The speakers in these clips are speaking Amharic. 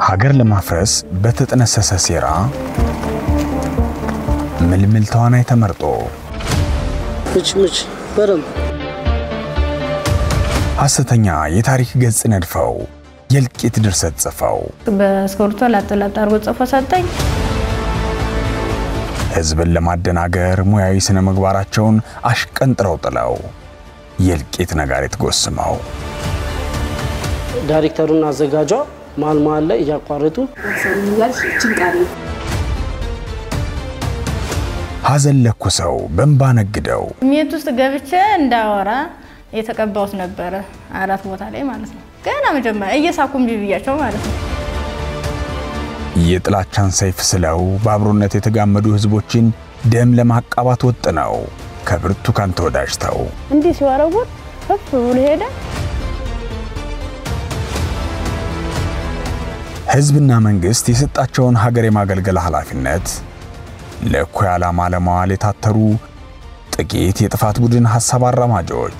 ሀገር ለማፍረስ በተጠነሰሰ ሴራ ምልምል ተዋናይ ተመርጦ ምች በረም ሐሰተኛ የታሪክ ገጽ ነድፈው የልቂት ድርሰት ጽፈው በስኮርቶ ላጥላጥ አርጎ ጽፎ ሰጠኝ ህዝብን ለማደናገር ሙያዊ ስነ ምግባራቸውን አሽቀንጥረው ጥለው የልቂት ነጋሪት ጎስመው ዳይሬክተሩና አዘጋጇ ማልማል ላይ ያቋረጡ ሰንያልሽ ጭንቃሪ ሐዘን ለኩሰው በእንባ ነግደው ሚት ውስጥ ገብቼ እንዳወራ የተቀባውት ነበር አራት ቦታ ላይ ማለት ነው ገና መጀመሪያ እየሳኩም ቢብያቸው ማለት ነው የጥላቻን ሰይፍ ስለው ባብሮነት የተጋመዱ ህዝቦችን ደም ለማቃባት ወጥነው ከብርቱካን ተወዳጅተው እንዲህ ሲወረውር ከፍ ብሎ ሄደ ህዝብና መንግስት የሰጣቸውን ሀገር የማገልገል ኃላፊነት ለእኩይ ዓላማ ለማዋል የታተሩ ጥቂት የጥፋት ቡድን ሐሳብ አራማጆች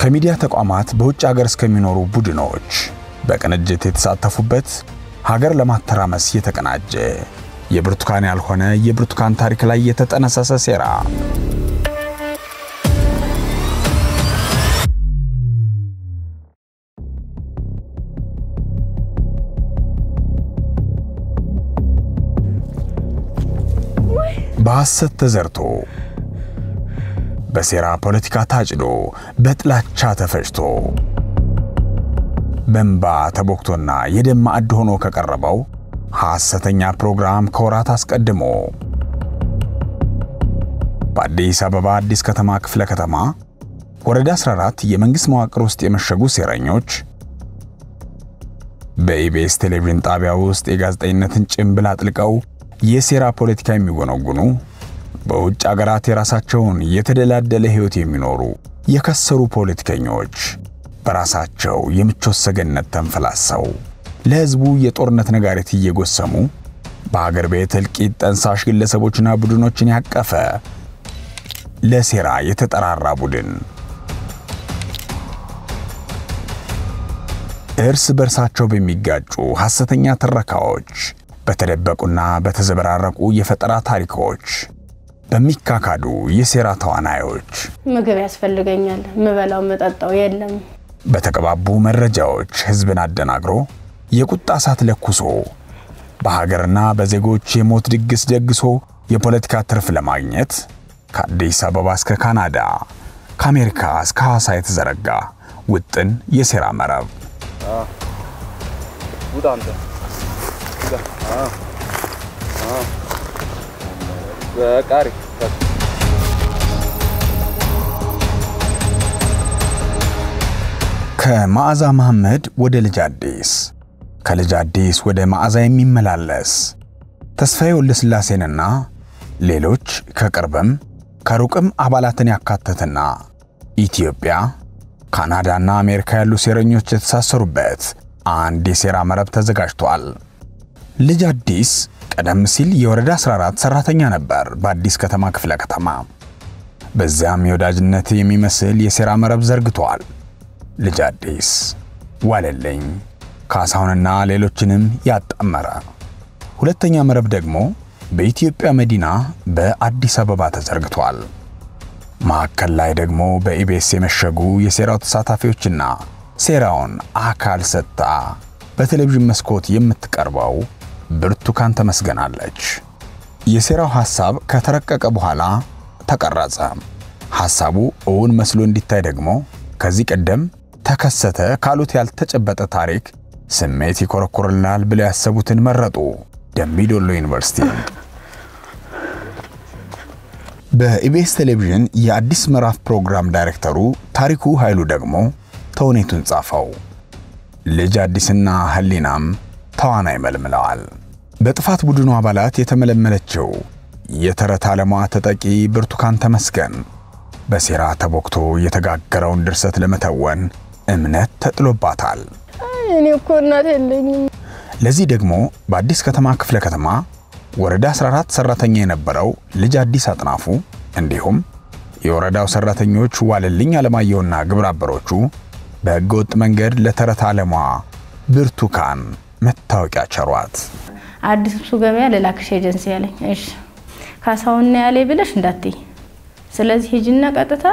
ከሚዲያ ተቋማት በውጭ ሀገር እስከሚኖሩ ቡድኖች በቅንጅት የተሳተፉበት ሀገር ለማተራመስ የተቀናጀ የብርቱካን ያልሆነ የብርቱካን ታሪክ ላይ የተጠነሰሰ ሴራ በሐሰት ተዘርቶ በሴራ ፖለቲካ ታጭዶ በጥላቻ ተፈጭቶ በእንባ ተቦክቶና የደም ማዕድ ሆኖ ከቀረበው ሐሰተኛ ፕሮግራም ከወራት አስቀድሞ በአዲስ አበባ አዲስ ከተማ ክፍለ ከተማ ወረዳ 14 የመንግስት መዋቅር ውስጥ የመሸጉ ሴረኞች በኢቢኤስ ቴሌቪዥን ጣቢያ ውስጥ የጋዜጠኝነትን ጭምብል አጥልቀው የሴራ ፖለቲካ የሚጎነጉኑ በውጭ ሀገራት የራሳቸውን የተደላደለ ህይወት የሚኖሩ የከሰሩ ፖለቲከኞች በራሳቸው የምቾት ሰገነት ተንፈላሰው ለህዝቡ የጦርነት ነጋሪት እየጎሰሙ በአገር ቤት እልቂት ጠንሳሽ ግለሰቦችና ቡድኖችን ያቀፈ ለሴራ የተጠራራ ቡድን እርስ በርሳቸው በሚጋጩ ሐሰተኛ ትረካዎች በተደበቁና በተዘበራረቁ የፈጠራ ታሪኮች በሚካካዱ የሴራ ተዋናዮች ምግብ ያስፈልገኛል መበላው መጣጣው የለም በተቀባቡ መረጃዎች ህዝብን አደናግሮ የቁጣ ሳት ለኩሶ በሀገርና በዜጎች የሞት ድግስ ደግሶ የፖለቲካ ትርፍ ለማግኘት ከአዲስ አበባ እስከ ካናዳ ከአሜሪካ እስከ ሐዋሳ የተዘረጋ ውጥን የሴራ መረብ ውጣንተ በቃሪ ከመዓዛ መሐመድ ወደ ልጅ አዲስ ከልጅ አዲስ ወደ መዓዛ የሚመላለስ ተስፋዬ ወልደስላሴንና ሌሎች ከቅርብም ከሩቅም አባላትን ያካተተና ኢትዮጵያ ካናዳና አሜሪካ ያሉ ሴረኞች የተሳሰሩበት አንድ የሴራ መረብ ተዘጋጅቷል። ልጅ አዲስ ቀደም ሲል የወረዳ 14 ሰራተኛ ነበር በአዲስ ከተማ ክፍለ ከተማ። በዚያም የወዳጅነት የሚመስል የሴራ መረብ ዘርግቷል። ልጅ አዲስ ዋለልኝ ካሳውንና ሌሎችንም ያጣመረ ሁለተኛ መረብ ደግሞ በኢትዮጵያ መዲና በአዲስ አበባ ተዘርግቷል። ማዕከል ላይ ደግሞ በኢቢኤስ የመሸጉ የሴራው ተሳታፊዎችና ሴራውን አካል ሰጥታ በቴሌቪዥን መስኮት የምትቀርበው ብርቱካን ተመስገናለች። የሴራው ሐሳብ ከተረቀቀ በኋላ ተቀረጸ። ሐሳቡ እውን መስሎ እንዲታይ ደግሞ ከዚህ ቀደም ተከሰተ ካሉት ያልተጨበጠ ታሪክ ስሜት ይኮረኮርላል ብለው ያሰቡትን መረጡ። ደምቢዶሎ ዩኒቨርሲቲ በኢቢኤስ ቴሌቪዥን የአዲስ ምዕራፍ ፕሮግራም ዳይሬክተሩ ታሪኩ ኃይሉ ደግሞ ተውኔቱን ጻፈው። ልጅ አዲስና ህሊናም ተዋናይ መልምለዋል። በጥፋት ቡድኑ አባላት የተመለመለችው የተረት ዓለሟ ተጠቂ ብርቱካን ተመስገን በሴራ ተቦክቶ የተጋገረውን ድርሰት ለመተወን እምነት ተጥሎባታል። እኔ እኮ እናት የለኝም። ለዚህ ደግሞ በአዲስ ከተማ ክፍለ ከተማ ወረዳ 14 ሰራተኛ የነበረው ልጅ አዲስ አጥናፉ እንዲሁም የወረዳው ሰራተኞች ዋለልኝ አለማየውና ግብረ አበሮቹ በህገወጥ መንገድ ለተረት ዓለሟ ብርቱካን መታወቂያ ቸሯት። አዲሱ ገበያ ለላክሽ ኤጀንሲ ያለኝ እሺ ካሳውና ያለ ብለሽ እንዳትይ ስለዚህ ሂጂና ቀጥታ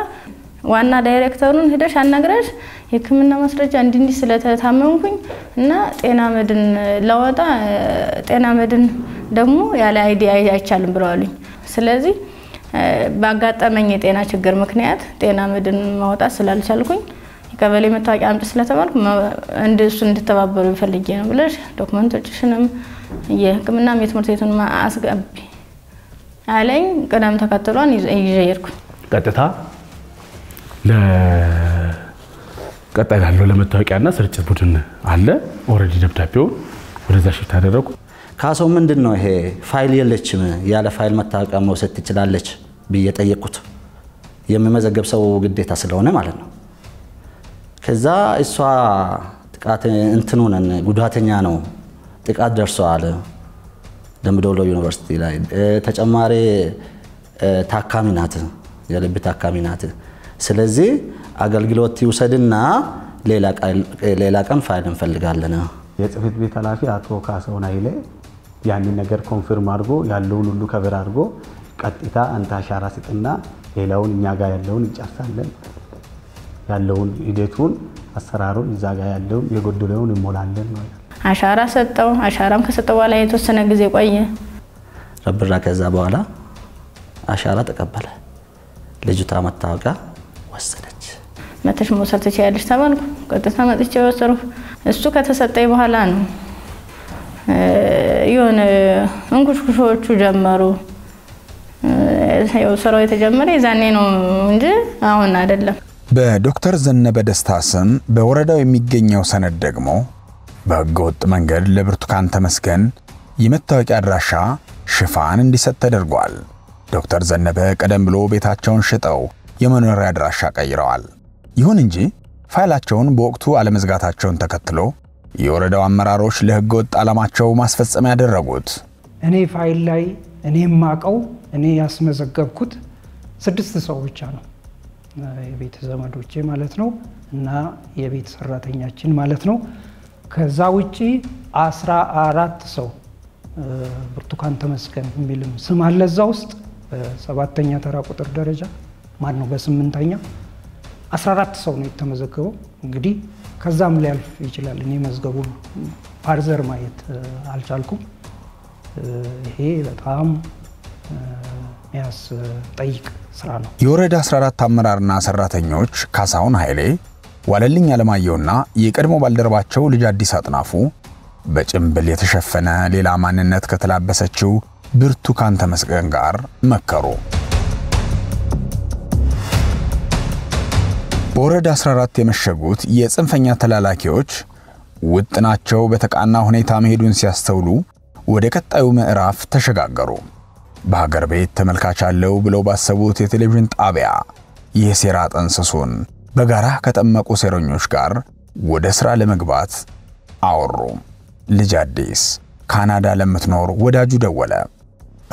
ዋና ዳይሬክተሩን ሄደሽ አናግረሽ የሕክምና ማስረጃ እንዲንዲ ስለተታመምኩኝ እና ጤና መድን ለወጣ ጤና መድን ደግሞ ያለ አይዲ አይቻልም ብለዋልኝ ስለዚህ ባጋጠመኝ የጤና ችግር ምክንያት ጤና መድን ማውጣት ስላልቻልኩኝ ቀበሌ መታወቂያ አምጥ ስለተባልኩ እንደሱ እንድተባበሩ ይፈልጌ ነው ብለሽ ዶክመንቶችሽንም የሕክምና የትምህርት ቤቱን አስገቢ አለኝ ቀደም ተከትሏን ይዤርኩ ቀጥታ ለቀጣይ ያለው ለመታወቂያና ስርጭት ቡድን አለ ኦሬዲ ደብዳቤው ወደዛ ሽፍት አደረኩ ካሰው ምንድነው ይሄ ፋይል የለችም ያለ ፋይል መታወቂያ መውሰድ ትችላለች በየጠየቁት የሚመዘገብ ሰው ግዴታ ስለሆነ ማለት ነው ከዛ እሷ ጥቃት እንትኑን ጉዳተኛ ነው ጥቃት ደርሷል ደምቢዶሎ ዩኒቨርሲቲ ላይ ተጨማሪ ታካሚ ናት የልብ ታካሚ ናት ስለዚህ አገልግሎት ይውሰድና ሌላ ቀን ፋይል እንፈልጋለን የጽህፈት ቤት ኃላፊ አቶ ካሳሁን ኃይሌ ያንን ነገር ኮንፈርም አድርጎ ያለውን ሁሉ ከበር አድርጎ ቀጥታ አንተ አሻራ ስጥና ሌላውን እኛ ጋር ያለውን እንጨርሳለን ያለውን ሂደቱን አሰራሩን እዛ ጋር ያለውን የጎደለውን እንሞላለን ነው አሻራ ሰጠው አሻራም ከሰጠው በኋላ የተወሰነ ጊዜ ቆየ ረብራ ከዛ በኋላ አሻራ ተቀበለ ልጅቷ መታወቂያ ወሰደች መተሽ መውሰድ ትችያለሽ ተባልኩ ቀጥታ መጥቼ ወሰድኩ እሱ ከተሰጠኝ በኋላ ነው የሆነ እንኩሽኩሾቹ ጀመሩ ያው ስራው የተጀመረ የዛኔ ነው እንጂ አሁን አይደለም በዶክተር ዘነበ ደስታ ስም በወረዳው የሚገኘው ሰነድ ደግሞ በህገወጥ መንገድ ለብርቱካን ተመስገን የመታወቂያ አድራሻ ሽፋን እንዲሰጥ ተደርጓል ዶክተር ዘነበ ቀደም ብሎ ቤታቸውን ሽጠው የመኖሪያ አድራሻ ቀይረዋል ይሁን እንጂ ፋይላቸውን በወቅቱ አለመዝጋታቸውን ተከትሎ የወረዳው አመራሮች ለህገወጥ ዓላማቸው ማስፈጸሚያ ያደረጉት እኔ ፋይል ላይ እኔ ማቀው እኔ ያስመዘገብኩት 6 ሰው ብቻ ነው የቤት ዘመዶቼ ማለት ነው እና የቤት ሰራተኛችን ማለት ነው ከዛ ውጪ 14 ሰው ብርቱካን ተመስገን የሚልም ስም አለ እዛ ውስጥ በ7ኛ ተራ ቁጥር ደረጃ ማን ነው በ8ኛ 14 ሰው ነው የተመዘገበው እንግዲህ ከዛም ሊያልፍ ይችላል እኔ መዝገቡን ፋርዘር ማየት አልቻልኩም ይሄ በጣም ያስጠይቅ ስራ ነው የወረዳ 14 አመራርና ሰራተኞች ካሳሁን ኃይሌ ዋለልኝ አለማየውና የቀድሞ ባልደረባቸው ልጅ አዲስ አጥናፉ በጭምብል የተሸፈነ ሌላ ማንነት ከተላበሰችው ብርቱካን ተመስገን ጋር መከሩ በወረዳ 14 የመሸጉት የጽንፈኛ ተላላኪዎች ውጥናቸው በተቃና ሁኔታ መሄዱን ሲያስተውሉ ወደ ቀጣዩ ምዕራፍ ተሸጋገሩ በሀገር ቤት ተመልካች አለው ብለው ባሰቡት የቴሌቪዥን ጣቢያ የሴራ ጠንስሱን በጋራ ከጠመቁ ሴረኞች ጋር ወደ ስራ ለመግባት አወሩ ልጅ አዲስ ካናዳ ለምትኖር ወዳጁ ደወለ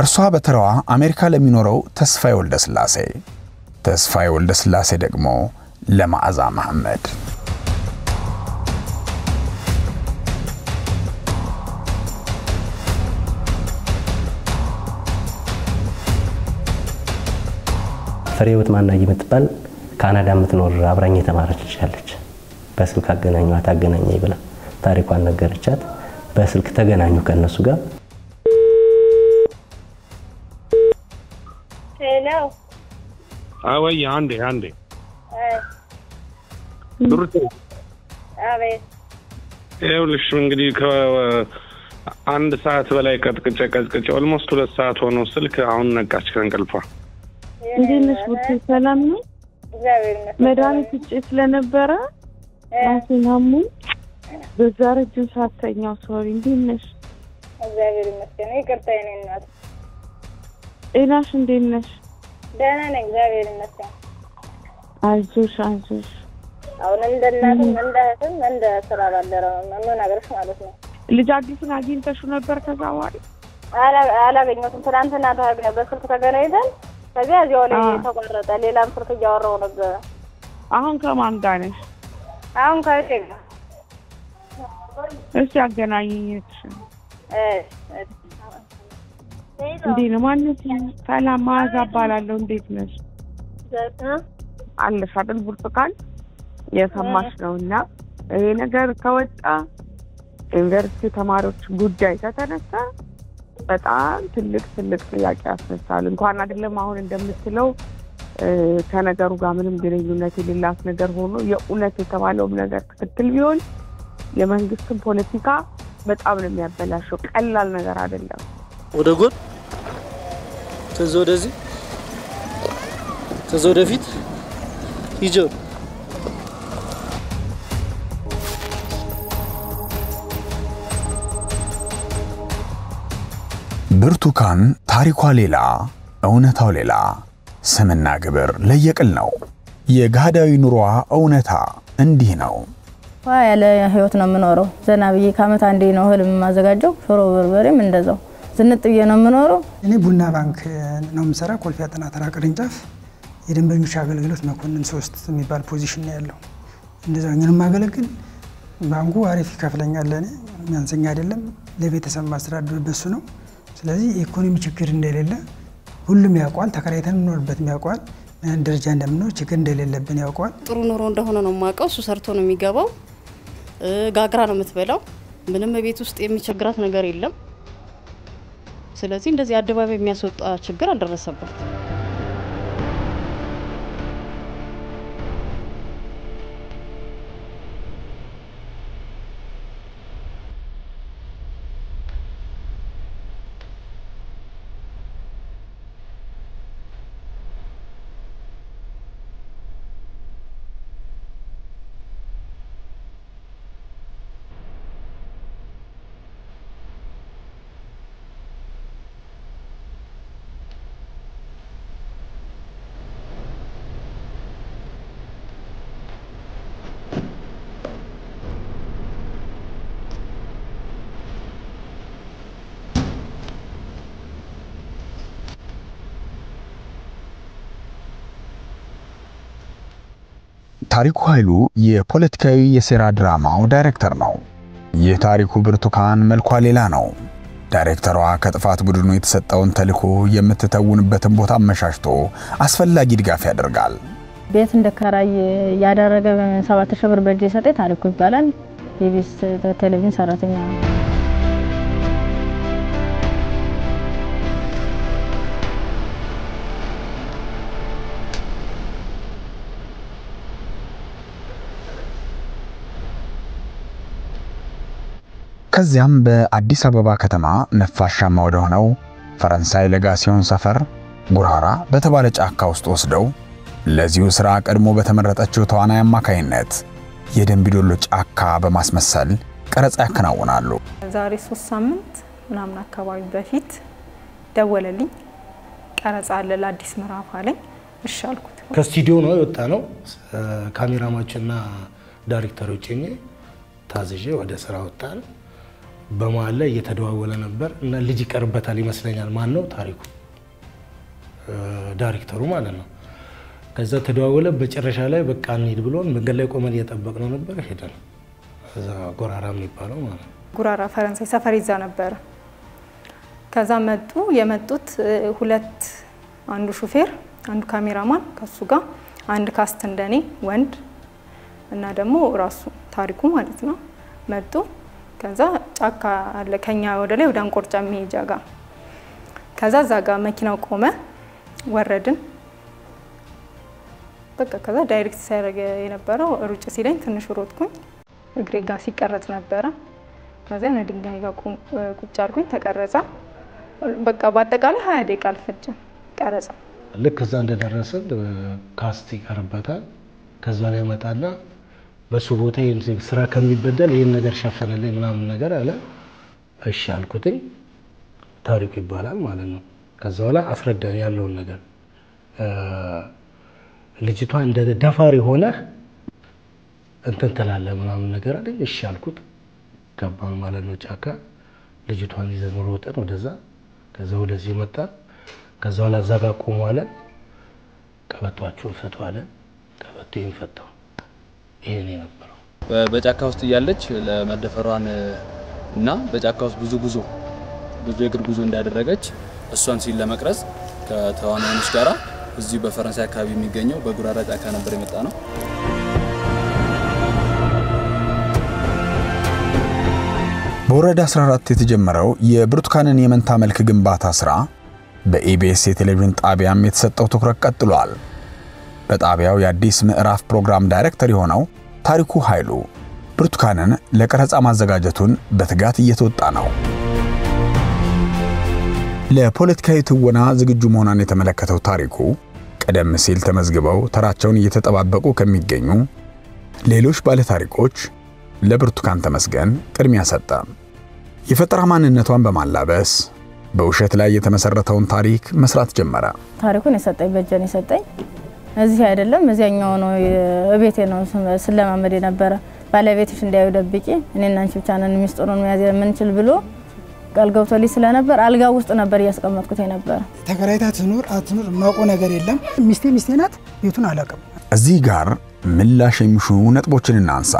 እርሷ በተራዋ አሜሪካ ለሚኖረው ተስፋዬ ወልደስላሴ ደግሞ ለማዕዛ መሐመድ ፍሬውት ማናጊ የምትባል ካናዳ የምትኖር አብራኝ የተማረች ልጅ በስልክ አገናኘኝ ብላ ታሪኳን ነገረቻት በስልክ ተገናኙ ከነሱ ጋር ሄሎ አወይ አንዴ ዱርቴ አቤት ይኸውልሽ እንግዲህ ከአንድ ሰዓት በላይ ቀጥቅጬ ኦልሞስት 2 ሰዓት ሆኖ ስልክ አሁን ነቃች ከእንቅልፏ እንዴት ነሽ ቡቲ ሰላም ነው እግዚአብሔር ይመስገን መድኃኒት እጭ ስለነበረ አሁን በዛ ረጅም ሰዓት ተኛው ሶሪ እንዴት ነሽ እግዚአብሔር ይመስገን ይቅርታ የኔ እናት ጤናሽ እንዴት ነሽ ደህና ነኝ እግዚአብሔር ይመስገን አይዞሽ አሁን እንደናትም እንደህትም እንደ ስራ ባልደረባም ምን ነገርሽ ማለት ነው ልጅ አዲስን አግኝተሽ ነበር ከዛ በኋላ አላገኘሁትም ትናንትና በስልክ ተገናኝተን ከዚያ እዚያው ላይ ተቆረጠ ሌላም ስልክ እያወራሁ ነበር አሁን ከማን ጋር ነሽ አሁን ከእቴ ጋር እሺ አገናኝሽ እንዴት ነው ማንነት ሰላም ማዛ ባላለው እንዴት ነሽ አለሽ አይደል ብርቱካን የሰማሽ ነውና ይሄ ነገር ከወጣ ዩኒቨርሲቲ ተማሪዎች ጉዳይ ከተነሳ በጣም ትልቅ ጥያቄ ያስነሳል እንኳን አይደለም አሁን እንደምትለው ከነገሩ ጋር ምንም ግንኙነት የሌላት ነገር ሆኖ የኡነት የተባለው ነገር ትክክል ቢሆን የመንግስትን ፖለቲካ በጣም ነው የሚያበላሸው ቀላል ነገር አይደለም ወደ ጎን ተዘወደዚህ ተዘወደፊት ሂጆ ብርቱካን ታሪኳ ሌላ እውነታው ሌላ ስምና ግብር ለየቅል ነው የጋዳዊ ኑሮዋ እውነታ እንዲህ ነው ያለ ህይወት ነው የምኖረው ዘናብዬ ካመት አንዴ ነው ህልም ማዘጋጀው ሾሮ በርበሬም እንደዛው ዝንጥዬ ነው የምኖረው እኔ ቡና ባንክ ነው የምሰራ ኮልፌ አጠና ተራ ቅርንጫፍ የደንበኞች አገልግሎት መኮንን 3 የሚባል ፖዚሽን ነው ያለው እንደዛው እኛን ማገለግል ባንኩ አሪፍ ይከፍለኛል ለኔ የሚያንሰኛ አይደለም ለቤተሰብ ማስተዳደር በሱ ነው ስለዚህ ኢኮኖሚ ችግር እንደሌለ ሁሉም ያውቃል ተከራይተን እንኖርበት ያውቃል ደረጃ እንደምንኖር ችግር እንደሌለብን ያውቃል ጥሩ ኑሮ እንደሆነ ነው ማቀው እሱ ሰርቶ ነው የሚገባው ጋግራ ነው የምትበላው ምንም ቤት ውስጥ የሚቸግራት ነገር የለም ስለዚህ እንደዚህ አደባባይ የሚያስወጣ ችግር አልደረሰበት ታሪኩ ኃይሉ የፖለቲካዊ የሴራ ድራማው ዳይሬክተር ነው የታሪኩ ብርቱካን መልኳ ሌላ ነው ዳይሬክተሯ ከጥፋት ቡድኑ የተሰጠውን ተልኮ የምትተውንበትን ቦታ አመሻሽቶ አስፈላጊ ድጋፍ ያደርጋል ቤት እንደከራይ ያደረገ 7000 ብር በእጅ ሰጠ ታሪኩ ይባላል የቢስ ቴሌቪዥን ሰራተኛ ከዚያም በአዲስ አበባ ከተማ ነፋሻማ ወደ ሆነው ፈረንሳይ ለጋሲዮን ሰፈር ጉራራ በተባለ ጫካ ውስጥ ወስደው ለዚሁ ስራ ቀድሞ በተመረጠችው ተዋናይ አማካይነት የደንቢዶሎ ጫካ በማስመሰል ቀረጻ ያከናውናሉ ዛሬ 3 ሳምንት ምናምን አካባቢ በፊት ደወለልኝ ቀረጻ አለ ለአዲስ ምዕራፍ አለኝ እሺ አልኩት ከስቱዲዮ ነው የወጣ ነው ካሜራማንና ዳይሬክተሮች እኔ ታዝዤ ወደ ስራ ወጣን በመሃል ላይ እየተደዋወለ ነበር እና ልጅ ይቀርበታል ይመስለኛል ማን ነው ታሪኩ ዳይሬክተሩ ማለት ነው ከዛ ተደዋወለ በጭራሻ ላይ በቃ እንሂድ ብሎን መንገድ ላይ ቆመን እየጠበቅነው ነበር ሄደን እዛ ጉራራ የሚባለው ማለት ነው ጉራራ ፈረንሳይ ሰፈር ይዛ ነበር ከዛ መጡ የመጡት ሁለት አንዱ ሹፌር አንዱ ካሜራማን ከሱ ጋር አንድ ካስት እንደኔ ወንድ እና ደግሞ ራሱ ታሪኩ ማለት ነው መጡ ከዛ ጫካ አለ ከኛ ወደ ላይ ወደ አንቆርጫ መሄጃ ጋር ከዛ ዛጋ መኪናው ቆመ ወረድን በቃ ከዛ ዳይሬክት ሲያደርግ የነበረው ሩጭ ሲለኝ ትንሽ ሮጥኩኝ እግሬ ጋር ሲቀረጽ ነበር ከዛ ነው ድንጋይ ጋር ቁጭ አልኩኝ ተቀረጸ በቃ በአጠቃላይ 20 ደቂቃ አልፈጀም ቀረጻ ልክ እዛ እንደደረሰን ካስት ይቀርበታል ከዛ ላይ መጣና በሱ ቦታ ይሄን ስራ ከሚበደል ይሄን ነገር ሸፈነልኝ ምናምን ነገር አለ እሺ አልኩትኝ ታሪኩ ይባላል ማለት ነው ከዛ በኋላ አስረዳኝ ያለውን ነገር ልጅቷ እንደ ደፋሪ ሆነ እንትን ተላለ ምናምን ነገር አለኝ እሺ አልኩት ገባን ማለት ነው ጫካ ልጅቷን ይዘን ሮጠን ወደዛ ከዛ ወደዚህ መጣ ከዛ በኋላ እዛ ጋር ቆሙ አለ ቀበቷቸውን ፈቱ አለ ቀበቶን ፈታው ይሄን ነበር በጫካ ውስጥ ያለች ለመደፈሯን እና በጫካ ውስጥ ብዙ የእግር ጉዞ እንዳደረገች እሷን ሲል ለመቅረጽ ከተዋናዮች ጋራ እዚህ በፈረንሳይ አካባቢ የሚገኘው በጉራራ ጫካ ነበር የመጣ ነው። በወረዳ 14 የተጀመረው የብርቱካንን የመንታ መልክ ግንባታ ስራ በኢቢኤስ የቴሌቪዥን ጣቢያም የተሰጠው ትኩረት ቀጥሏል። በጣቢያው የአዲስ ምዕራፍ ፕሮግራም ዳይሬክተር የሆነው ታሪኩ ኃይሉ ብርቱካንን ለቀረጻ ማዘጋጀቱን በትጋት እየተወጣ ነው። ለፖለቲካዊ ትወና ዝግጁ መሆኗን የተመለከተው ታሪኩ ቀደም ሲል ተመዝግበው ተራቸውን እየተጠባበቁ ከሚገኙ ሌሎች ባለ ታሪኮች ለብርቱካን ተመስገን ቅድሚያ ሰጠ። የፈጠራ ማንነቷን በማላበስ በውሸት ላይ የተመሰረተውን ታሪክ መስራት ጀመረ። ታሪኩን የሰጠኝ በጀን የሰጠኝ እዚህ አይደለም እዚያኛው ነው እቤቴ ነው ስለማመድ የነበረ ባለቤትሽ እንዳይው ደብቂ እኔና አንቺ ብቻ ነን ሚስጥሩን መያዝ የምንችል ብሎ ቃል ገብቶልኝ ስለነበር አልጋ ውስጥ ነበር ያስቀመጥኩት የነበረ። ተከራይታ ትኑር አትኑር ማቆ ነገር የለም። ሚስቴ ናት ቤቱን አላቀም። እዚህ ጋር ምላሽ የሚሹ ነጥቦችን እናንሳ።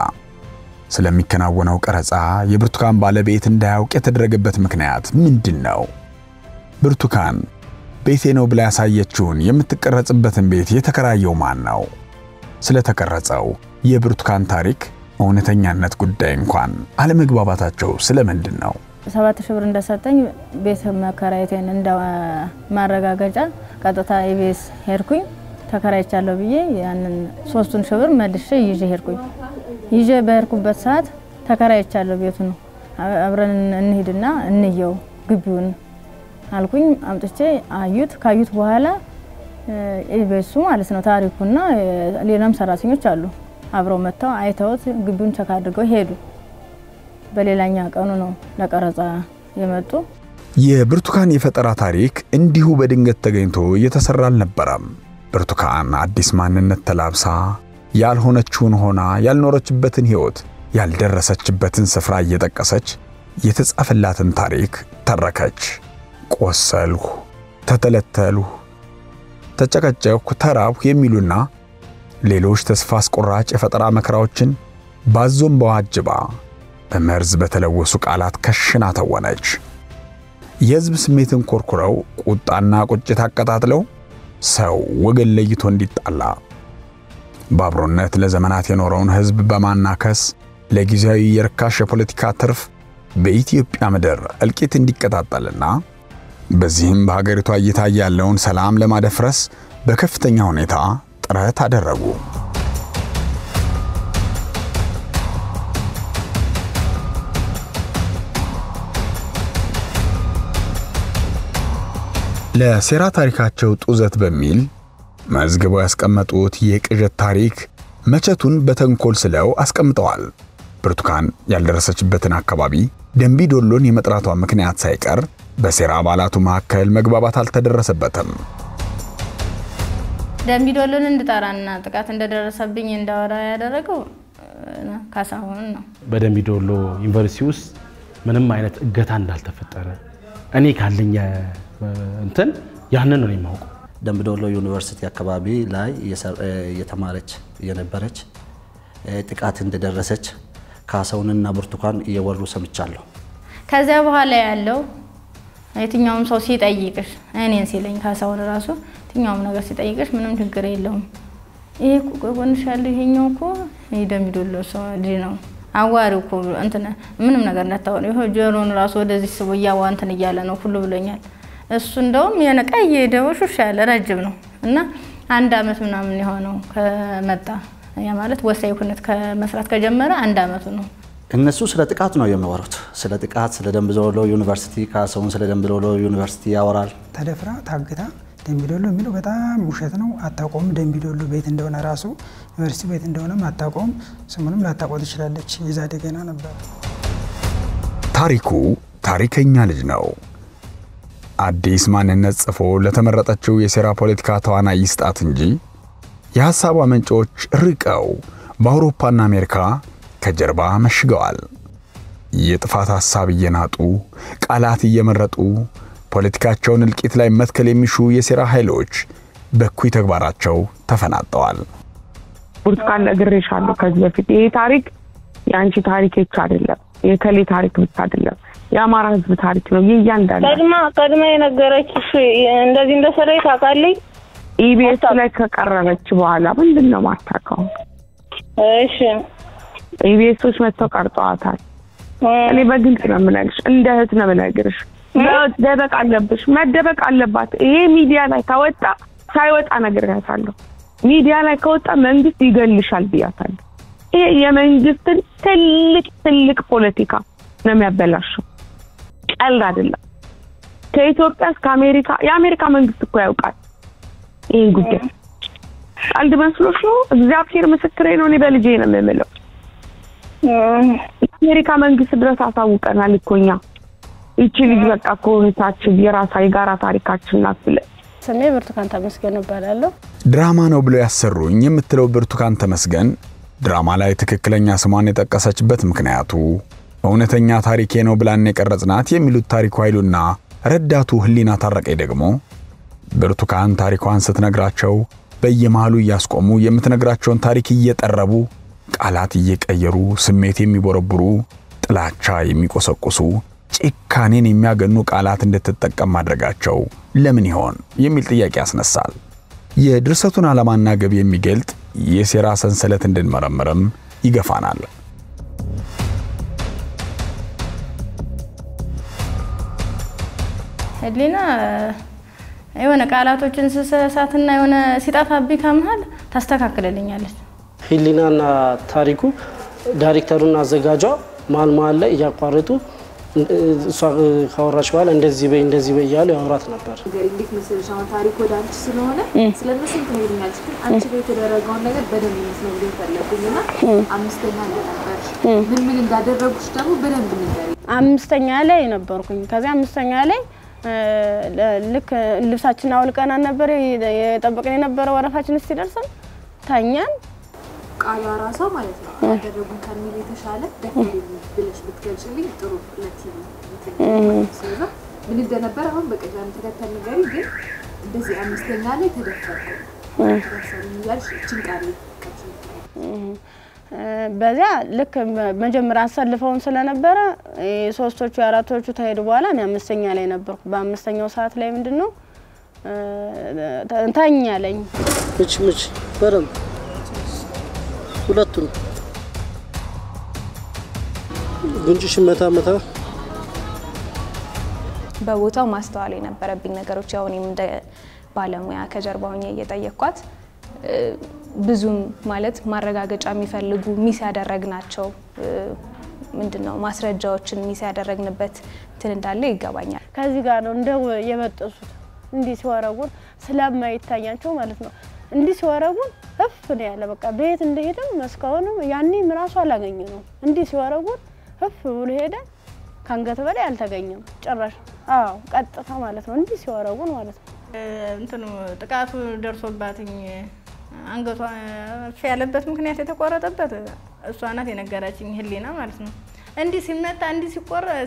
ስለሚከናወነው ቀረጻ የብርቱካን ባለቤት እንዳያውቅ የተደረገበት ምክንያት ምንድነው? ብርቱካን ቤቴ ነው ብላ ያሳየችውን የምትቀረጽበትን ቤት የተከራየው ማን ነው? ስለተቀረጸው የብርቱካን ታሪክ እውነተኛነት ጉዳይ እንኳን አለመግባባታቸው ስለምንድን ነው? 7000 ብር እንደሰጠኝ ቤት መከራየቴን እንደ ማረጋገጫ ቀጥታ ኢቢኤስ ሄድኩኝ። ተከራይቻለሁ ብዬ ያንን 3000 ብር መልሼ ይዤ ሄድኩኝ። ይዤ በሄድኩበት ሰዓት ተከራይቻለሁ ቤቱን አብረን እንሂድና እንየው ግቢውን አልኩኝ። አምጥቼ አዩት። ካዩት በኋላ ኢቢኤሱ ማለት ነው ታሪኩና ሌላም ሰራተኞች አሉ አብረው መጣው አይተውት ግቢውን ቸክ አድርገው ሄዱ። በሌላኛ ቀኑ ነው ለቀረጻ የመጡ። የብርቱካን የፈጠራ ታሪክ እንዲሁ በድንገት ተገኝቶ እየተሰራ አልነበረም። ብርቱካን አዲስ ማንነት ተላብሳ ያልሆነችውን ሆና ያልኖረችበትን ህይወት ያልደረሰችበትን ስፍራ እየጠቀሰች የተጻፈላትን ታሪክ ተረከች። ቆሰልኩ፣ ተተለተልኩ፣ ተጨቀጨቅኩ፣ ተራብኩ የሚሉና ሌሎች ተስፋ አስቆራጭ የፈጠራ መከራዎችን ባዞም በዋጅባ በመርዝ በተለወሱ ቃላት ከሽና ተወነች። የህዝብ ስሜትን ኮርኩረው ቁጣና ቁጭት አቀጣጥለው ሰው ወገን ለይቶ እንዲጣላ ባብሮነት ለዘመናት የኖረውን ህዝብ በማናከስ ለጊዜያዊ የርካሽ የፖለቲካ ትርፍ በኢትዮጵያ ምድር እልቂት እንዲቀጣጣልና በዚህም በሀገሪቷ እየታየ ያለውን ሰላም ለማደፍረስ በከፍተኛ ሁኔታ ጥረት አደረጉ። ለሴራ ታሪካቸው ጡዘት በሚል መዝግበው ያስቀመጡት የቅዠት ታሪክ መቸቱን በተንኮል ስለው አስቀምጠዋል። ብርቱካን ያልደረሰችበትን አካባቢ ደንቢ ዶሎን የመጥራቷ ምክንያት ሳይቀር በሴራ አባላቱ መካከል መግባባት አልተደረሰበትም። ደንቢ ዶሎን እንድጠራና ጥቃት እንደደረሰብኝ እንዳወራ ያደረገው ካሳሁን ነው። በደንቢ ዶሎ ዩኒቨርሲቲ ውስጥ ምንም አይነት እገታ እንዳልተፈጠረ እኔ ካለኝ እንትን ያንን ነው የማውቀው። ደንቢ ዶሎ ዩኒቨርሲቲ አካባቢ ላይ የተማረች የነበረች ጥቃት እንደደረሰች ካሳሁንና ብርቱካን እየወሩ ሰምቻለሁ። ከዛ በኋላ ያለው የትኛውም ሰው ሲጠይቅሽ እኔን ሲለኝ ካሳሁን ራሱ የትኛውም ነገር ሲጠይቅሽ ምንም ችግር የለውም ይሄ እኮ ጎንሽ ያለው ይሄኛው እኮ ደንቢ ዶሎ ሰው ልጅ ነው አዋሪው እኮ እንትን ምንም ነገር እንዳታወሪ ይሄ ጆሮን ራሱ ወደዚህ ስቦ ያዋንተን እያለ ነው ሁሉ ብሎኛል። እሱ እንደውም የነቀይ ደውሹሽ ያለ ረጅም ነው እና 1 አመት ምናምን የሆነው ከመጣ ያ ማለት ወሳኝ ኩነት ከመስራት ከጀመረ 1 አመቱ ነው። እነሱ ስለ ጥቃት ነው የሚያወሩት። ስለ ጥቃት ስለ ደንቢ ዶሎ ዩኒቨርሲቲ ካሳሁን ስለ ደንቢ ዶሎ ዩኒቨርሲቲ ያወራል። ተደፍራ ታግታ ደንቢ ዶሎ የሚለው በጣም ውሸት ነው። አታቆም ደንቢ ዶሎ ቤት እንደሆነ ራሱ ዩኒቨርሲቲ ቤት እንደሆነም አታቆም ስሙንም ላታቆም ትችላለች። ይዛ ደገና ነበር። ታሪኩ ታሪከኛ ልጅ ነው። አዲስ ማንነት ጽፎ ለተመረጠችው የሴራ ፖለቲካ ተዋናይ ይስጣት እንጂ የሐሳቧ ምንጮች ርቀው በአውሮፓና አሜሪካ ከጀርባ መሽገዋል። የጥፋት ሐሳብ እየናጡ ቃላት እየመረጡ ፖለቲካቸውን እልቂት ላይ መትከል የሚሹ የሴራ ኃይሎች በኩይ ተግባራቸው ተፈናጠዋል። ብርቱካን ነግሬሻለሁ ከዚህ በፊት ይሄ ታሪክ ያንቺ ታሪክ ብቻ አይደለም የከሌ ታሪክ ብቻ አይደለም የአማራ ህዝብ ታሪክ ነው የእያንዳንዱ ቀድማ የነገረችሽ እንደዚህ እንደሰራይ ታውቃለች ኢቢኤስ ላይ ከቀረበች በኋላ ምንድነው ማታውቀው እሺ ኢቢኤሶች መጥተው ቀርጧታል እኔ በግልጽ ነው የምነግርሽ እንደ እህት ነው የምነግርሽ መደበቅ አለባት ይሄ ሚዲያ ላይ ከወጣ ሳይወጣ ነግሬያታለሁ ሚዲያ ላይ ከወጣ መንግስት ይገልሻል ብያታለሁ ይሄ የመንግስትን ትልቅ ፖለቲካ ነው የሚያበላሽው ቀልድ አይደለም ከኢትዮጵያ እስከ አሜሪካ የአሜሪካ መንግስት እኮ ያውቃል ይሄን ጉዳይ ቀልድ መስሎሽ ነው እግዚአብሔር ምስክሬ ነው እኔ በልጄ ነው የምለው የአሜሪካ መንግስት ድረስ አሳውቀናል እኮኛ እቺ ልጅ በቃ እኮ እህታችን የራሳ የጋራ ታሪካችን ናት ብለ ስሜ ብርቱካን ተመስገን እባላለሁ ድራማ ነው ብለው ያሰሩኝ የምትለው ብርቱካን ተመስገን ድራማ ላይ ትክክለኛ ስሟን የጠቀሰችበት ምክንያቱ እውነተኛ ታሪኬ ነው ብላን የቀረጽናት የሚሉት ታሪኩ ኃይሉና ረዳቱ ህሊና ታረቀይ ደግሞ ብርቱካን ታሪኳን ስትነግራቸው በየመሃሉ ያስቆሙ የምትነግራቸውን ታሪክ እየጠረቡ ቃላት እየቀየሩ ስሜት የሚቦረብሩ ጥላቻ የሚቆሰቁሱ ጭካኔን የሚያገኑ ቃላት እንድትጠቀም ማድረጋቸው ለምን ይሆን የሚል ጥያቄ ያስነሳል የድርሰቱን ዓላማና ገብ የሚገልጥ የሴራ ሰንሰለት እንድንመረምርም ይገፋናል ህሊና የሆነ ቃላቶችን ስሳትና የሆነ ሲጣፋብኝ ከመሃል ታስተካክለልኛለች ህሊናና ታሪኩ ዳይሬክተሩና አዘጋጇ ማል ላይ ያቋረጡ እሷ ካወራች በኋላ እንደዚህ በይ ያለው ያወራት ነበር እንዴት መሰለሽ አሁን ታሪኩ ወደ አንቺ ስለሆነ ስለነሱ ትሄድኛለሽ ግን አንቺ ላይ የተደረገውን ነገር በደንብ መስለው ይፈልጉኝና አምስተኛ ነበር ምን እንዳደረጉሽ ደግሞ በደንብ ንገሪ አምስተኛ ላይ ነበርኩኝ ከዚያ አምስተኛ ላይ ልክ ልብሳችን አውልቀና ነበር የጠበቀን የነበረው ወረፋችን ሲደርሰን ታኛን ቃሏ ራሷ ማለት ነው ያደረጉን ከሚል የተሻለ ደክሞኝ ብለሽ ብትገልጪልኝ ጥሩ ለቲም ስለዛ ምን እንደነበር አሁን በቀደም ተከተል ንገሪ ግን እንደዚህ አምስተኛ ላይ ተደፈርኩ ተደፈርኩ ያልሽ እቺን ቃል በዚያ ልክ መጀመሪያ አሰልፈውን ስለነበረ ሶስቶቹ አራቶቹ ተሄዱ በኋላ እኔ አምስተኛ ላይ ነበርኩ በአምስተኛው ሰዓት ላይ ምንድነው ታኛለኝ ምች በረም ሁለቱም ጉንጭሽ መታ በቦታው ማስተዋል የነበረብኝ ነገሮች ያው እኔም እንደ ባለሙያ ከጀርባው ሆኜ እየጠየቅኳት ብዙም ማለት ማረጋገጫ የሚፈልጉ ሚስ ያደረግናቸው ምንድነው ማስረጃዎችን ሚስ ያደረግንበት እንትን እንዳለ ይገባኛል ከዚህ ጋር ነው እንደው የመጠሱት እንዲ ሲወረጉን ስለማይታያቸው ማለት ነው እንዲ ሲወረጉን እፍ ነው ያለ በቃ ቤት እንደሄደ መስካውንም ያኔ ምራሱ አላገኘ ነው እንዲ ሲወረጉን እፍ ብሎ ሄደ ካንገት በላይ አልተገኘም ጭራሽ አዎ ቀጥታ ማለት ነው እንዲ ሲወረጉን ማለት ነው እንትኑ ጥቃቱ ደርሶባትኝ አንገቷ ያለበት ምክንያት የተቆረጠበት እሷ ናት የነገረችኝ ህሊና ማለት ነው እንዲ ሲመታ እንዲ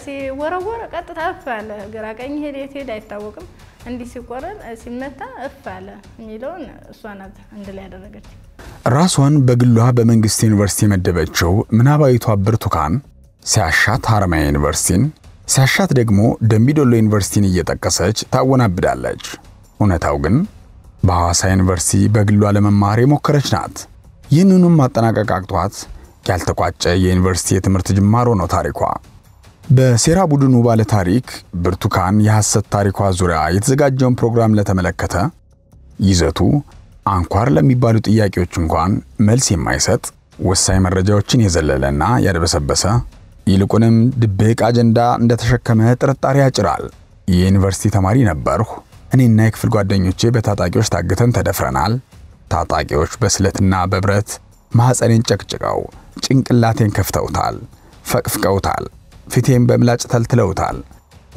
ሲወረወር ቀጥታ እፍ አለ ግራ ቀኝ ሄደ አይታወቅም እንዲ ሲቆረጥ ሲመታ እፍ አለ የሚለውን እሷ ናት እንደላይ ያደረገች ራሷን በግሏ በመንግስት ዩኒቨርሲቲ መደበችው ምናባይቷ ብርቱካን ሲያሻት ሐረማያ ዩኒቨርሲቲን ሲያሻት ደግሞ ደምቢዶሎ ዩኒቨርሲቲን እየጠቀሰች ታወናብዳለች እውነታው ግን በሐዋሳ ዩኒቨርሲቲ በግሏ ለመማር የሞከረች ናት ይህንንም ማጠናቀቅ አቅቷት ያልተቋጨ የዩኒቨርሲቲ የትምህርት ጅማሮ ነው ታሪኳ በሴራ ቡድኑ ባለ ታሪክ ብርቱካን የሐሰት ታሪኳ ዙሪያ የተዘጋጀውን ፕሮግራም ለተመለከተ ይዘቱ አንኳር ለሚባሉ ጥያቄዎች እንኳን መልስ የማይሰጥ ወሳኝ መረጃዎችን የዘለለና ያደበሰበሰ ይልቁንም ድብቅ አጀንዳ እንደተሸከመ ጥርጣሬ ያጭራል የዩኒቨርሲቲ ተማሪ ነበርኩ እኔና የክፍል ጓደኞቼ በታጣቂዎች ታግተን ተደፍረናል ታጣቂዎች በስለትና በብረት ማህፀኔን ጨቅጭቀው ጭንቅላቴን ከፍተውታል ፈቅፍቀውታል ፊቴን በምላጭ ተልትለውታል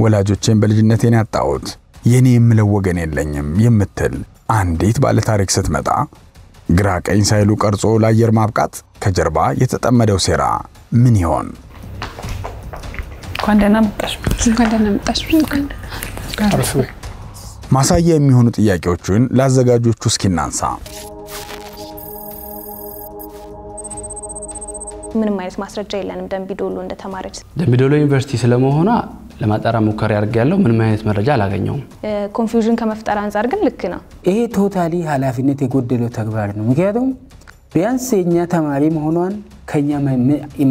ወላጆቼን በልጅነቴን ያጣሁት የኔ የምለው ወገን የለኝም የምትል አንዲት ባለ ታሪክ ስትመጣ ግራ ቀኝ ሳይሉ ቀርጾ ለአየር ማብቃት ከጀርባ የተጠመደው ሴራ ምን ይሆን ኳንደና መጣሽ ማሳያ የሚሆኑ ጥያቄዎችን ላዘጋጆቹ እስኪናንሳ ምንም አይነት ማስረጃ የለንም ደምቢዶሎ እንደተማረች። ደምቢዶሎ ዩኒቨርሲቲ ስለመሆኗ ለማጣራ ሙከራ ያርጋለው ምንም አይነት መረጃ አላገኘውም። ኮንፊውዥን ከመፍጠር አንፃር ግን ልክ ነው። ይሄ ቶታሊ ኃላፊነት የጎደለው ተግባር ነው። ምክንያቱም ቢያንስ የኛ ተማሪ መሆኗን ከኛ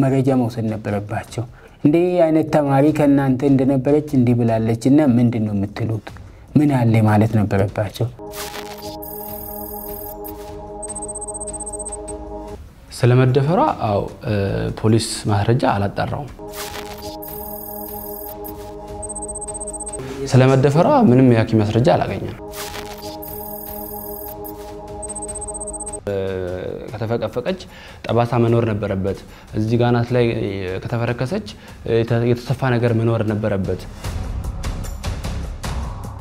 መረጃ መውሰድ ነበረባቸው። እንዴ አይነት ተማሪ ከናንተ እንደነበረች እንዲህ ብላለችና ምንድነው የምትሉት? ምን አለ ማለት ነበረባቸው። ስለመደፈሯ ፖሊስ ማስረጃ አላጣራውም። ስለመደፈሯ ምንም የሐኪም ማስረጃ አላገኘንም። ከተፈቀፈቀች ጠባሳ መኖር ነበረበት። እዚህ ጋናት ላይ ከተፈረከሰች የተሰፋ ነገር መኖር ነበረበት።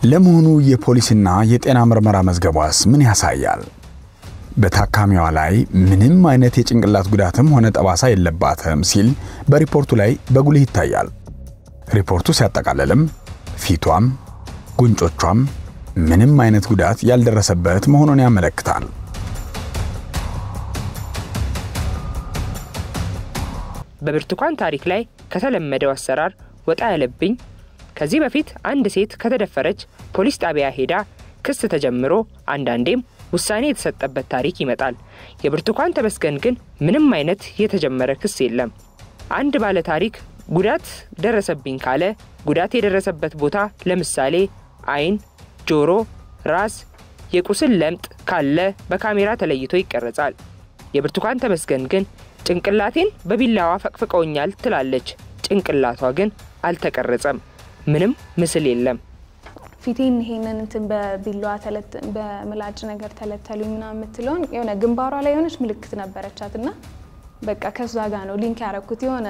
ለመሆኑ የፖሊስና የጤና ምርመራ መዝገቧስ ምን ያሳያል? በታካሚዋ ላይ ምንም አይነት የጭንቅላት ጉዳትም ሆነ ጠባሳ የለባትም ሲል በሪፖርቱ ላይ በጉልህ ይታያል። ሪፖርቱ ሲያጠቃልልም ፊቷም ጉንጮቿም ምንም አይነት ጉዳት ያልደረሰበት መሆኑን ያመለክታል። በብርቱካን ታሪክ ላይ ከተለመደው አሰራር ወጣ ያለብኝ ከዚህ በፊት አንድ ሴት ከተደፈረች ፖሊስ ጣቢያ ሄዳ ክስ ተጀምሮ አንዳንዴም ውሳኔ የተሰጠበት ታሪክ ይመጣል። የብርቱካን ተመስገን ግን ምንም አይነት የተጀመረ ክስ የለም። አንድ ባለ ታሪክ ጉዳት ደረሰብኝ ካለ ጉዳት የደረሰበት ቦታ ለምሳሌ አይን፣ ጆሮ፣ ራስ፣ የቁስል ለምጥ ካለ በካሜራ ተለይቶ ይቀረጻል። የብርቱካን ተመስገን ግን ጭንቅላቴን በቢላዋ ፈቅፍቀውኛል ትላለች። ጭንቅላቷ ግን አልተቀረጸም። ምንም ምስል የለም። ፊቴን ይሄንን እንትን በቢላዋ በምላጭ ነገር ተለተሉኝ ምናምን የምትለውን የሆነ ግንባሯ ላይ የሆነች ምልክት ነበረቻትና በቃ ከዛ ጋር ነው ሊንክ ያረኩት። የሆነ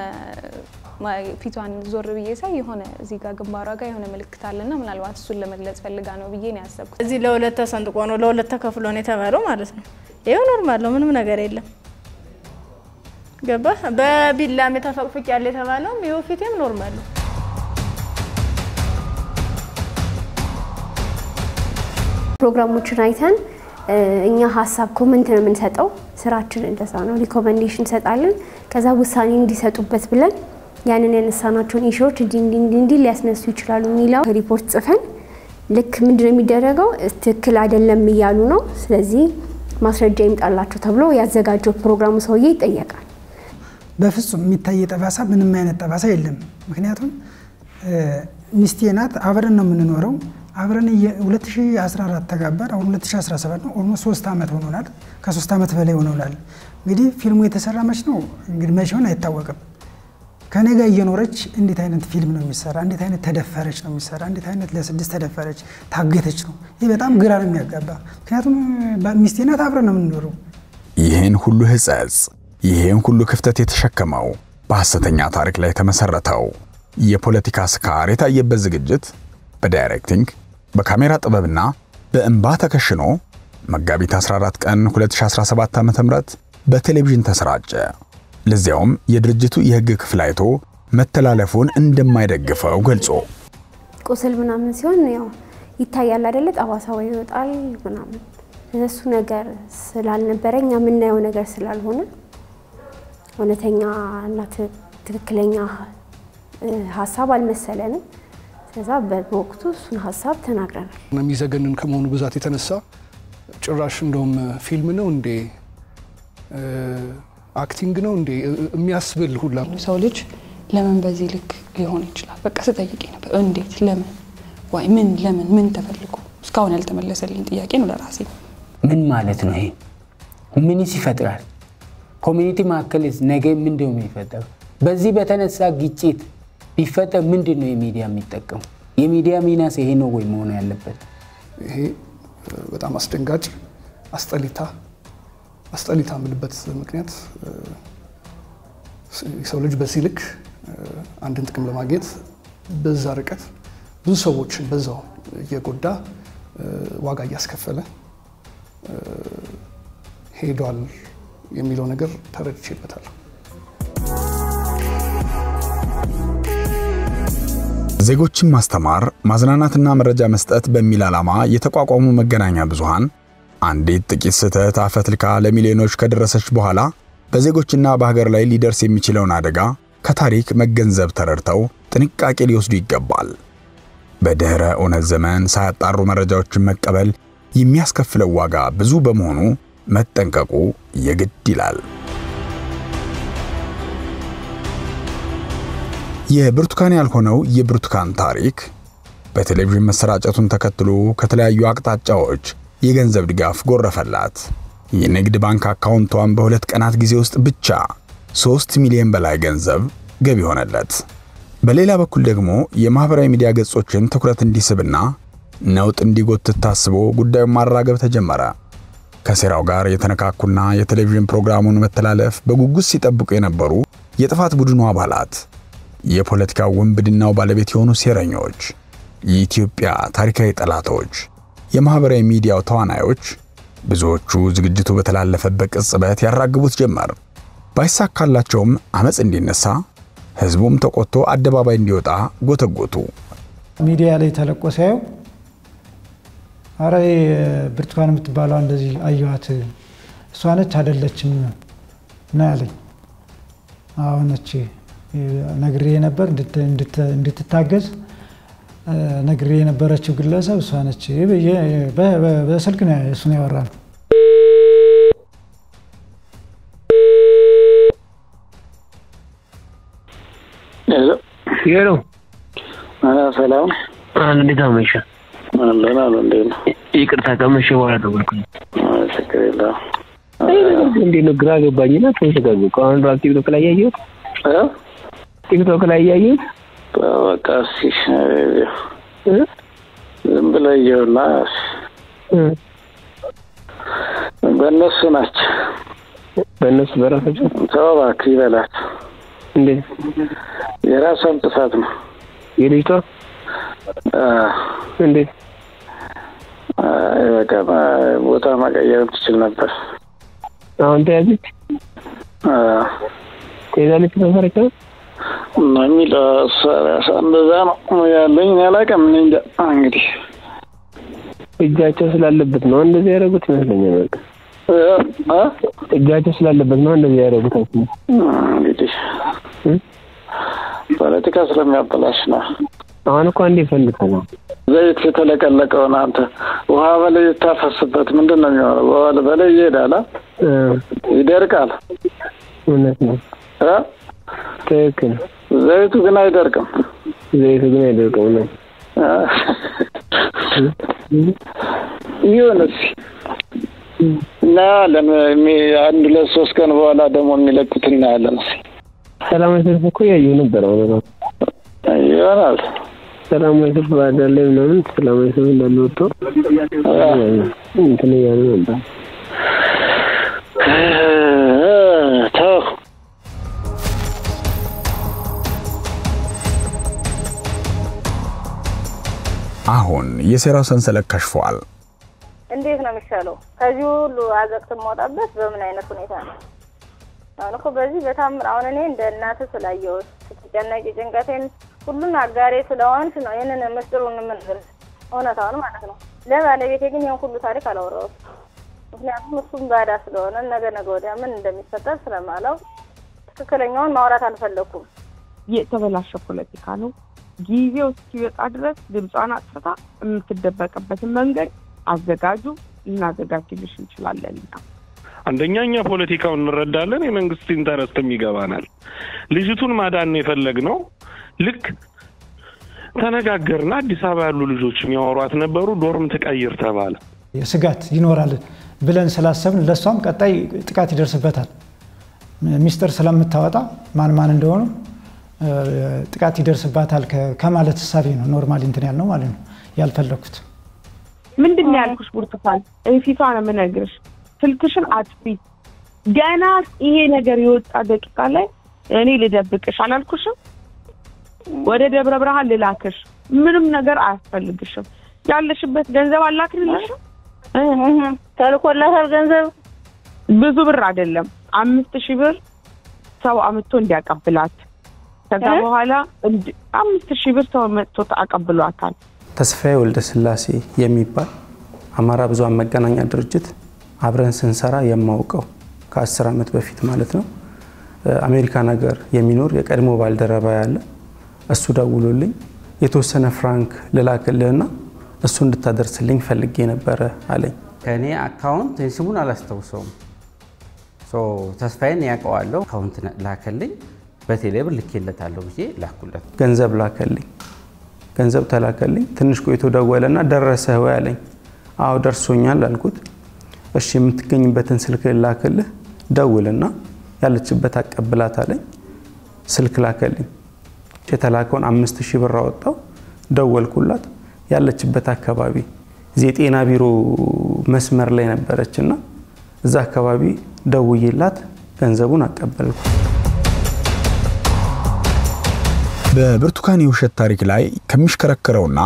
ፊቷን ዞር ብዬ ሳይ የሆነ እዚህ ጋር ግንባሯ ጋር የሆነ ምልክት አለና ምናልባት እሱን ለመግለጽ ፈልጋ ነው ብዬ ነው ያሰብኩት። እዚህ ለሁለት ተሰንጥቆ ነው ለሁለት ተከፍሎ ነው የተባለው ማለት ነው። ይሄው ኖርማል ነው፣ ምንም ነገር የለም። ገባ በቢላም ተፈቅፍቅ ያለ የተባለው ይሄው ፊቴም ኖርማል ነው። ፕሮግራሞችን አይተን እኛ ሀሳብ ኮሜንት ነው የምንሰጠው። ስራችን እንደዛ ነው። ሪኮመንዴሽን ሰጣለን። ከዛ ውሳኔ እንዲሰጡበት ብለን ያንን ያነሳናቸውን ኢሹዎች እንዲ ሊያስነሱ ይችላሉ የሚለው ሪፖርት ጽፈን ልክ ምንድነው የሚደረገው ትክክል አይደለም እያሉ ነው። ስለዚህ ማስረጃ ይምጣላችሁ ተብሎ ያዘጋጀው ፕሮግራሙ ሰውዬ ይጠየቃል። በፍጹም የሚታይ ጠባሳ ምንም አይነት ጠባሳ የለም። ምክንያቱም ሚስቴ ናት፣ አብረን ነው የምንኖረው። አብረን 2014 ተጋባን። አሁን 2017 ነው። ኦልሞስት 3 አመት ሆኖናል። ከ3 አመት በላይ ሆኖናል። እንግዲህ ፊልሙ የተሰራ መች ነው እንግዲህ መች ሆነ አይታወቅም። ከኔ ጋር እየኖረች እንዴት አይነት ፊልም ነው የሚሰራ? እንዴት አይነት ተደፈረች ነው የሚሰራ? እንዴት አይነት ለ6 ተደፈረች ታገተች ነው? ይሄ በጣም ግራ ነው የሚያጋባ። ምክንያቱም ሚስቴ ናት፣ አብረን ነው የምንኖረው። ይሄን ሁሉ ህጸጽ፣ ይሄን ሁሉ ክፍተት የተሸከመው በሐሰተኛ ታሪክ ላይ ተመሰረተው የፖለቲካ ስካር የታየበት ዝግጅት በዳይሬክቲንግ በካሜራ ጥበብና በእንባ ተከሽኖ መጋቢት 14 ቀን 2017 ዓ.ም በቴሌቪዥን ተሰራጨ። ለዚያውም የድርጅቱ የህግ ክፍል አይቶ መተላለፉን እንደማይደግፈው ገልጾ ቁስል ምናምን ሲሆን ያው ይታያል አይደለ? ጠባሳው ይወጣል ምናምን። እሱ ነገር ስላልነበረኛ ምናየው ነገር ስላልሆነ እውነተኛ እና ትክክለኛ ሐሳብ አልመሰለንም። ስለዛ በወቅቱ እሱን ሐሳብ ተናግረናል። የሚዘገንን ከመሆኑ ብዛት የተነሳ ጭራሽ እንደውም ፊልም ነው እንዴ አክቲንግ ነው እንዴ የሚያስብል ሁላ ሰው ልጅ ለምን በዚህ ልክ ሊሆን ይችላል? በቃ ስጠይቄ ነበር። እንዴት ለምን ወይ ምን ተፈልጎ እስካሁን ያልተመለሰልኝ ጥያቄ ነው ለራሴ። ምን ማለት ነው ይሄ? ምንስ ይፈጥራል? ኮሚኒቲ ማከል ነገ ምንድነው የሚፈጠረው? በዚህ በተነሳ ግጭት ቢፈጠር ምንድነው የሚዲያ የሚጠቀሙ? የሚዲያ ሚናስ ይሄ ነው ወይ መሆን ያለበት? ይሄ በጣም አስደንጋጭ አስጠሊታ ምልበት ምክንያት ሰው ልጅ በዚህ ልክ አንድን ጥቅም ለማግኘት በዛ ርቀት ብዙ ሰዎችን በዛው እየጎዳ ዋጋ እያስከፈለ ሄዷል የሚለው ነገር ተረድቼበታለሁ። ዜጎችን ማስተማር ማዝናናትና መረጃ መስጠት በሚል ዓላማ የተቋቋሙ መገናኛ ብዙሃን አንዲት ጥቂት ስህተት አፈትልካ ለሚሊዮኖች ከደረሰች በኋላ በዜጎችና በሀገር ላይ ሊደርስ የሚችለውን አደጋ ከታሪክ መገንዘብ ተረድተው ጥንቃቄ ሊወስዱ ይገባል። በድህረ እውነት ዘመን ሳያጣሩ መረጃዎችን መቀበል የሚያስከፍለው ዋጋ ብዙ በመሆኑ መጠንቀቁ የግድ ይላል። የብርቱካን ያልሆነው የብርቱካን ታሪክ በቴሌቪዥን መሰራጨቱን ተከትሎ ከተለያዩ አቅጣጫዎች የገንዘብ ድጋፍ ጎረፈላት። የንግድ ባንክ አካውንቷን በ2 ቀናት ጊዜ ውስጥ ብቻ 3 ሚሊዮን በላይ ገንዘብ ገቢ ሆነለት። በሌላ በኩል ደግሞ የማህበራዊ ሚዲያ ገጾችን ትኩረት እንዲስብና ነውጥ እንዲጎትት ታስቦ ጉዳዩን ማራገብ ተጀመረ። ከሴራው ጋር የተነካኩና የቴሌቪዥን ፕሮግራሙን መተላለፍ በጉጉት ሲጠብቁ የነበሩ የጥፋት ቡድኑ አባላት፣ የፖለቲካ ወንብድናው ባለቤት የሆኑ ሴረኞች፣ የኢትዮጵያ ታሪካዊ ጠላቶች፣ የማህበራዊ ሚዲያው ተዋናዮች ብዙዎቹ ዝግጅቱ በተላለፈበት ቅጽበት ያራግቡት ጀመር። ባይሳካላቸውም አመጽ እንዲነሳ ህዝቡም ተቆጥቶ አደባባይ እንዲወጣ ጎተጎቱ። ሚዲያ ላይ ተለቆ ሳየው አረ ብርቱካን የምትባለው እንደዚህ አየዋት እሷ ነች አይደለችም ነው ያለኝ። አሁን እቺ ነግሬ ነበር እንድትታገዝ ነግሬ የነበረችው ግለሰብ እሷ ነች በስልክ ነው እሱን ያወራን። ሄሎ ሰላም እንዴት አመሸ? አለና እንዴት ነው? ይቅርታ ከመሸ በኋላ ደወልኩኝ። ችግር የለውም። እንዴት ነው? ግራ ገባኝና ተዘጋጀሁ። ከአሁን ራሱ ቲክቶክ ላይ ያየሁት ቲክቶክ ላይ ያየሁት በቃ እሺ ዝም ብለህ ይኸውና በእነሱ ናቸው። በእነሱ በራሳቸው ተው እባክህ ይበላት። እንዴት የራሷን ጥፋት ነው የልጅቷ? እንዴት በቃ ቦታ መቀየር ትችል ነበር። አሁን ተያዘች ተይዛለች ተፈረከ ማሚላ ሰራሳ እንደዛ ነው ያለኝ። ያላቀም እንደ እንግዲህ እጃቸው ስላለበት ነው እንደዚህ ያደረጉት ይመስለኛል። እጃቸው ስላለበት ነው እንደዚህ ያደረጉት እንግዲህ ፖለቲካ ስለሚያበላሽ ነው። አሁን እኮ እንዴ ፈልከው ዘይት ከተለቀለቀው አንተ ውሃ በላይ ታፈስበት ምንድነው የሚሆነው? ውሃ በላይ ይሄዳል ይደርቃል። እውነት ነው ትክክል። ዘይቱ ግን አይደርቅም። ዘይቱ ግን አይደርቅም ነው ይሁንስ እና አንድ ለሶስት ቀን በኋላ ደግሞ የሚለቁት እናያለን። ሰላማዊ ሰልፍ እኮ ያየሁ ነበር። አሁን ይሆናል ሰላማዊ ሰልፍ ባዳለ ምናምን ሰላማዊ ሰልፍ እንደሚወጡ እንትን ያሉ ነበር። ተው አሁን የሴራው ሰንሰለት ከሽፏል። እንዴት ነው የሚሻለው? ከዚህ ሁሉ አዘቅት ማውጣበት በምን አይነት ሁኔታ ነው? አሁን እኮ በዚህ በታምር አሁን እኔ እንደ እናት ስላየው ስትጨነቂ ጭንቀቴን ሁሉን አጋሬ ስለሆንሽ ነው ይሄንን ምስጢሩን የምንገር እውነታውን ማለት ነው። ለባለቤቴ ግን ይሄን ሁሉ ታሪክ አላወራሁት። ምክንያቱም እሱም ባዳ ስለሆነ ነገ ወዲያ ምን እንደሚፈጠር ስለማላው ትክክለኛውን ማውራት አልፈለኩም። የተበላሸ ፖለቲካ ነው። ጊዜው እስኪወጣ ድረስ ድምጿን አጥፍታ የምትደበቅበትን መንገድ አዘጋጁ እናዘጋጅልሽ እንችላለን። አንደኛኛ ፖለቲካውን እንረዳለን፣ የመንግስት ኢንተረስትም ይገባናል። ልጅቱን ማዳን የፈለግነው ልክ ተነጋገርና አዲስ አበባ ያሉ ልጆች የሚያወሯት ነበሩ። ዶርም ተቀይር ተባለ። ስጋት ይኖራል ብለን ስላሰብን ለሷም ቀጣይ ጥቃት ይደርስበታል ሚስጥር ስለምታወጣ ማን እንደሆነ ጥቃት ይደርስባታል ከማለት ሐሳቢ ነው ኖርማሊ እንትን ያልነው ማለት ነው። ያልፈለኩት ምንድነው ያልኩሽ ብርቱካን ፊቷ ነው የምነግርሽ። ስልክሽን አጥፊ። ገና ይሄ ነገር የወጣ ደቂቃ ላይ እኔ ልደብቅሽ አላልኩሽም? ወደ ደብረ ብርሃን ልላክሽ ምንም ነገር አያስፈልግሽም። ያለሽበት ገንዘብ አላክልልሽም። ተልኮላታል ገንዘብ ብዙ ብር አይደለም 5000 ብር ሰው አምጥቶ እንዲያቀብላት ከዛ በኋላ 5000 ብር ሰው መጥቶ አቀብሏታል። ተስፋዬ ወልደ ስላሴ የሚባል አማራ ብዙሃን መገናኛ ድርጅት አብረን ስንሰራ የማውቀው ከ10 ዓመት በፊት ማለት ነው አሜሪካን ሀገር የሚኖር የቀድሞ ባልደረባ ያለ እሱ ደውሎልኝ የተወሰነ ፍራንክ ልላክልህና እሱ እንድታደርስልኝ ፈልጌ ነበር አለኝ። ከኔ አካውንት ስሙን አላስተውሰውም ተስፋዬን ያውቀዋለሁ አካውንት ላከልኝ በቴሌብር ልኬለታለሁ ብዬ ላኩለት። ገንዘብ ላከልኝ። ገንዘብ ተላከልኝ። ትንሽ ቆይቶ ደወለና ደረሰህ ወይ አለኝ። አዎ ደርሶኛል አልኩት። እሺ የምትገኝበትን ስልክ ላክልህ ደውልና ያለችበት አቀብላት አለኝ። ስልክ ላከልኝ። የተላከውን 5000 ብር አወጣው። ደወልኩላት። ያለችበት አካባቢ የጤና ቢሮ መስመር ላይ ነበረችና እዛ አካባቢ ደውዬላት ገንዘቡን አቀበልኩ። በብርቱካን የውሸት ታሪክ ላይ ከሚሽከረከረውና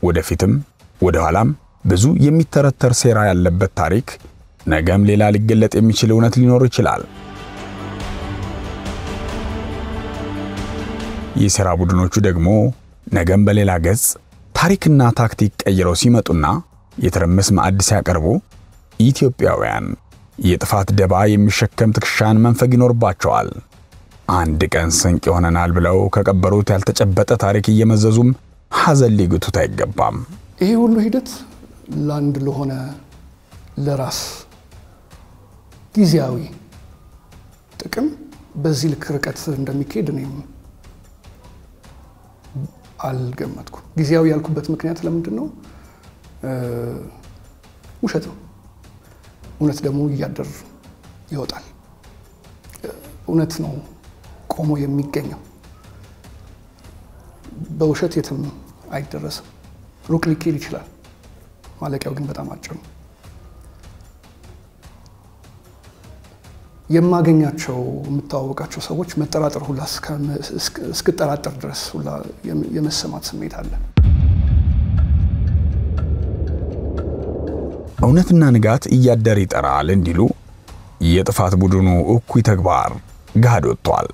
ወደፊትም ወደኋላም ብዙ የሚተረተር ሴራ ያለበት ታሪክ ነገም ሌላ ሊገለጥ የሚችል እውነት ሊኖር ይችላል። የሴራ ቡድኖቹ ደግሞ ነገም በሌላ ገጽ ታሪክና ታክቲክ ቀይረው ሲመጡና የትርምስ ማዕድ ሲያቀርቡ ኢትዮጵያውያን የጥፋት ደባ የሚሸከም ትከሻን መንፈግ ይኖርባቸዋል። አንድ ቀን ስንቅ ይሆነናል ብለው ከቀበሩት ያልተጨበጠ ታሪክ እየመዘዙም ሐዘን ሊግቱት አይገባም። ይሄ ሁሉ ሂደት ላንድ ለሆነ ለራስ ጊዜያዊ ጥቅም በዚህ ልክ ርቀት እንደሚካሄድ እኔም አልገመትኩም። ጊዜያዊ ያልኩበት ምክንያት ለምንድን ነው? ውሸት ነው። እውነት ደግሞ እያደር ይወጣል። እውነት ነው ቆሞ የሚገኘው። በውሸት የትም አይደረስም። ሩቅ ሊኬድ ይችላል። ማለቂያው ግን በጣም አጭር ነው። የማገኛቸው የምታወቃቸው ሰዎች መጠራጠር ሁላ እስክጠራጠር ድረስ ሁላ የመሰማት ስሜት አለ። እውነትና ንጋት እያደር ይጠራል እንዲሉ የጥፋት ቡድኑ እኩይ ተግባር ጋድ ወጥቷል።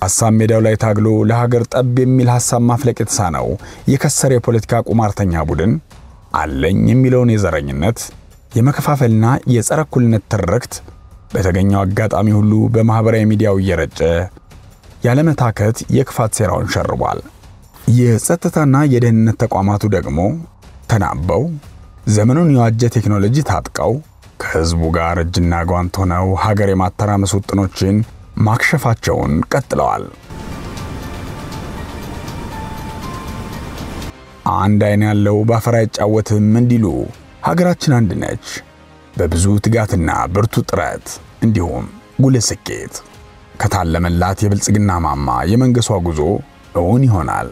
ሐሳብ ሜዳው ላይ ታግሎ ለሀገር ጠብ የሚል ሐሳብ ማፍለቅ የተሳነው የከሰረ የፖለቲካ ቁማርተኛ ቡድን አለኝ የሚለውን የዘረኝነት የመከፋፈልና የጸረ እኩልነት ትርክት በተገኘው አጋጣሚ ሁሉ በማህበራዊ ሚዲያው እየረጨ ያለመታከት የክፋት ሴራውን ሸርቧል። የጸጥታና የደህንነት ተቋማቱ ደግሞ ተናበው ዘመኑን የዋጀ ቴክኖሎጂ ታጥቀው ከህዝቡ ጋር እጅና ጓንት ሆነው ሀገር የማተራመስ ውጥኖችን ማክሸፋቸውን ቀጥለዋል። አንድ አይን ያለው ባፈራ አይጫወትም እንዲሉ ሀገራችን አንድ ነች። በብዙ ትጋትና ብርቱ ጥረት እንዲሁም ጉልህ ስኬት ከታለመላት የብልጽግና ማማ የመንገሷ ጉዞ እውን ይሆናል።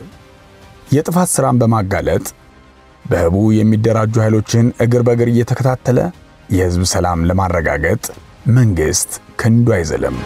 የጥፋት ስራን በማጋለጥ በህቡ የሚደራጁ ኃይሎችን እግር በእግር እየተከታተለ የህዝብ ሰላም ለማረጋገጥ መንግስት ክንዱ አይዘለም።